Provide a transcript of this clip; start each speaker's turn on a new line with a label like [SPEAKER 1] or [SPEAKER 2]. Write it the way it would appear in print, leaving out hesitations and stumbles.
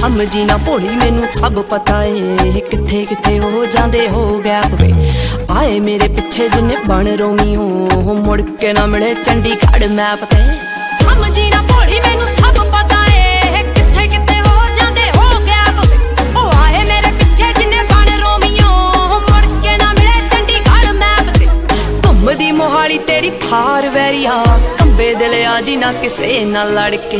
[SPEAKER 1] समझी ना भोली मैनू सब पता है किथे किथे हो जांदे हो गैप वे आए मेरे पिछे जिन्ने बन रोमियो मुड़ के ना मिले चंडीगढ़ मैप ते समझी ना भोली मैनू सब पता है किथे किथे हो जांदे हो गैप वे ओ आए मेरे पिछे जिन्ने बन रोमियो मुड़ के ना मिले चंडीगढ़ मैप ते घुमदी मोहाली तेरी थार वैरिया कंबे दिल आजी ना किसे ना लड़ के